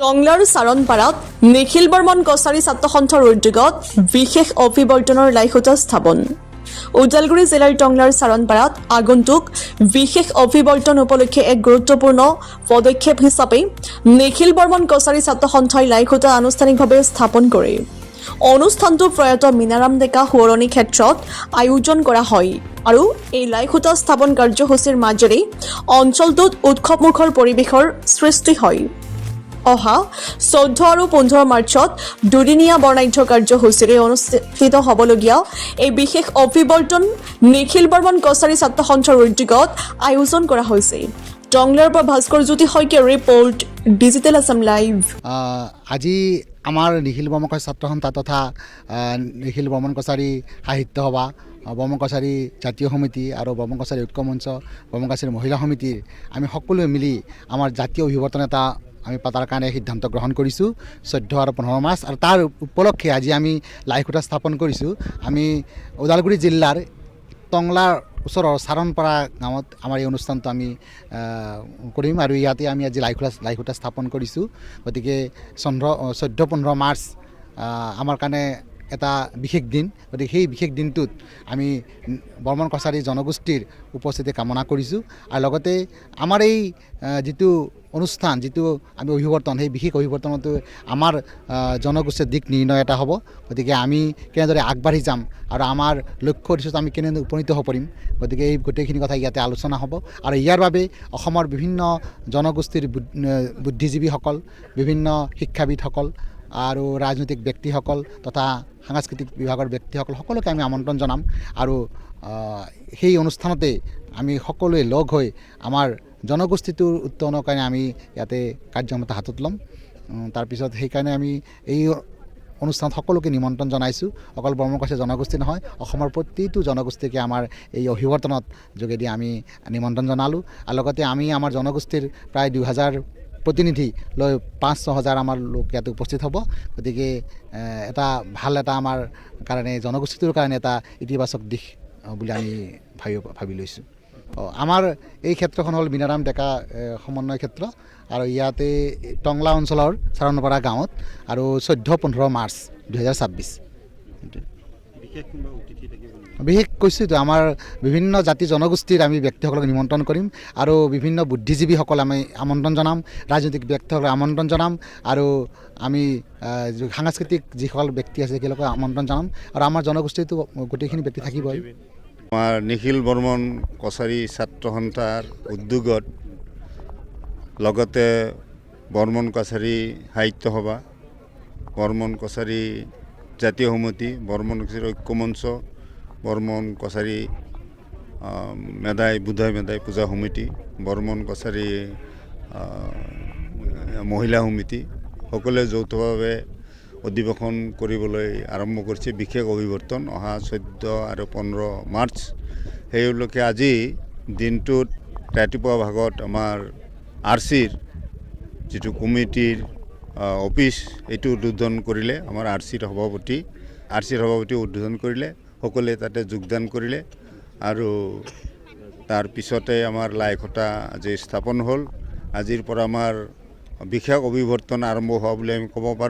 টংলাৰ চাৰণপাৰাত নিখিল বৰ্মন কছাৰী ছাত্ৰ সন্থৰ উদ্যোগত বিশেষ অভিৱৰ্তনৰ লাইখুটা স্থাপন। ওদালগুৰি জিলাৰ টংলাৰ চাৰণপাৰাত আগন্তুক বিশেষ অভিৱৰ্তন উপলক্ষে এক গুৰুত্বপূৰ্ণ পদক্ষেপ হিচাপে নিখিল বৰ্মন কছাৰী ছাত্ৰ সন্থই লাইখুটা আনুষ্ঠানিকভাৱে স্থাপন কৰে। অনুষ্ঠানটো প্ৰয়াত মীনাৰাম ডেকা সোঁৱৰণী ক্ষেত্ৰত আয়োজন কৰা হয় আৰু এই লাইখুটা স্থাপন কাৰ্যসূচীৰ মাজেৰে অঞ্চলটোত উৎসৱমুখৰ পৰিৱেশৰ সৃষ্টি হয়। অহা 14 আৰু 15 মাৰ্চত দুদিনীয়া বৰ্ণাঢ্য কাৰ্যসূচীৰে অনুষ্ঠিত হ'বলগীয়া এই বিশেষ অভিৱৰ্তন নিখিল বৰ্মন কছাৰী ছাত্ৰ সন্থৰ উদ্যোগত আয়োজন কৰা হৈছে। টংলাৰ পৰা ভাস্কৰ জ্যোতি শইকীয়াৰ ৰিপৰ্ট, ডিজিটেল আছাম লাইভ। আজি আমাৰ নিখিল বৰ্মন কছাৰী ছাত্ৰ সন্থা তথা নিখিল বৰ্মন কছাৰী সাহিত্য সভা, বৰ্মন কছাৰী জাতীয় সমিতি আৰু বৰ্মন কছাৰী ঐক্য মঞ্চ, বৰ্মন কছাৰী মহিলা সমিতিৰ আমি সকলোৱে মিলি আমাৰ জাতীয় অভিৱৰ্তন এটা আমি পতাৰ কাৰণে সিদ্ধান্ত গ্ৰহণ কৰিছোঁ 14 আৰু 15 মাৰ্চ। আৰু তাৰ উপলক্ষে আজি আমি লাইখুটা স্থাপন কৰিছোঁ। আমি ওদালগুৰি জিলাৰ টংলাৰ ওচৰৰ চাৰণপাৰা গাঁৱত আমাৰ এই অনুষ্ঠানটো আমি কৰিম আৰু ইয়াতে আমি আজি লাইখুটা স্থাপন কৰিছোঁ। গতিকে 14-15 মাৰ্চ আমাৰ কাৰণে এটা বিশেষ দিন। গতিকে সেই বিশেষ দিনটোত আমি বৰ্মন কছাৰী জনগোষ্ঠীৰ উপস্থিতি কামনা কৰিছোঁ আৰু লগতে আমাৰ এই যিটো অনুষ্ঠান, যিটো আমি অভিৱৰ্তন, সেই বিশেষ অভিৱৰ্তনতো আমাৰ জনগোষ্ঠীৰ দিক নিৰ্ণয় এটা হ'ব। গতিকে আমি কেনেদৰে আগবাঢ়ি যাম আৰু আমাৰ লক্ষ্য উদ্দেশ্যত আমি কেনেদৰে উপনীত হ'ব পাৰিম, গতিকে এই গোটেইখিনি কথা ইয়াতে আলোচনা হ'ব। আৰু ইয়াৰ বাবে অসমৰ বিভিন্ন জনগোষ্ঠীৰ বুদ্ধিজীৱীসকল, বিভিন্ন শিক্ষাবিদসকল আৰু ৰাজনৈতিক ব্যক্তিসকল তথা সাংস্কৃতিক বিভাগৰ ব্যক্তিসকল সকলোকে আমি আমন্ত্ৰণ জনাম আৰু সেই অনুষ্ঠানতে আমি সকলোৱে লগ হৈ আমাৰ জনগোষ্ঠীটোৰ উত্তৰণৰ কাৰণে আমি ইয়াতে কাৰ্যক্ষমতা হাতত ল'ম। তাৰপিছত সেইকাৰণে আমি এই অনুষ্ঠানত সকলোকে নিমন্ত্ৰণ জনাইছোঁ। অকল বৰ্মন কছাৰী জনগোষ্ঠী নহয়, অসমৰ প্ৰতিটো জনগোষ্ঠীকে আমাৰ এই অভিৱৰ্তনত যোগেদি আমি নিমন্ত্ৰণ জনালোঁ। আৰু লগতে আমি আমাৰ জনগোষ্ঠীৰ প্ৰায় 2000 প্ৰতিনিধি লৈ 5-6 হাজাৰ আমাৰ লোক ইয়াতে উপস্থিত হ'ব। গতিকে এটা ভাল এটা আমাৰ কাৰণে জনগোষ্ঠীটোৰ কাৰণে এটা ইতিবাচক দিশ বুলি আমি ভাবি লৈছোঁ। আমাৰ এই ক্ষেত্ৰখন হ'ল মীনাৰাম ডেকা সমন্বয় ক্ষেত্ৰ আৰু ইয়াতে টংলা অঞ্চলৰ চাৰণপাৰা গাঁৱত আৰু 14-15 মাৰ্চ 2026। বিশেষ কৈছোঁতো আমাৰ বিভিন্ন জাতি জনগোষ্ঠীৰ আমি ব্যক্তিসকলক নিমন্ত্ৰণ কৰিম আৰু বিভিন্ন বুদ্ধিজীৱীসকল আমি আমন্ত্ৰণ জনাম, ৰাজনৈতিক ব্যক্তিসকলক আমন্ত্ৰণ জনাম আৰু আমি সাংস্কৃতিক যিসকল ব্যক্তি আছে তেওঁলোকক আমন্ত্ৰণ জনাম আৰু আমাৰ জনগোষ্ঠীটো গোটেইখিনি ব্যক্তি থাকিবই। আমাৰ নিখিল বৰ্মন কছাৰী ছাত্ৰ সন্থাৰ উদ্যোগত লগতে বৰ্মন কছাৰী সাহিত্য সভা, বৰ্মন কছাৰী জাতীয় সমিতি, বৰ্মন কছাৰী ঐক্য মঞ্চ, বৰ্মন কছাৰী বুধাই মেধাই পূজা সমিতি, বৰ্মন কছাৰী মহিলা সমিতি সকলোৱে যৌথভাৱে অধিৱেশন কৰিবলৈ আৰম্ভ কৰিছে বিশেষ অভিৱৰ্তন অহা 14 আৰু 15 মাৰ্চ। সেই উপলক্ষে আজি দিনটোত ৰাতিপুৱা ভাগত আমাৰ RCৰ যিটো কমিটিৰ অফিচ এইটো উদ্বোধন কৰিলে, আমাৰ RCৰ সভাপতি উদ্বোধন কৰিলে, সকলোৱে তাতে যোগদান কৰিলে আৰু তাৰপিছতে আমাৰ লাইখুটা আজি স্থাপন হ'ল। আজিৰ পৰা আমাৰ বিশেষ অভিৱৰ্তন আৰম্ভ হোৱা বুলি আমি ক'ব পাৰোঁ।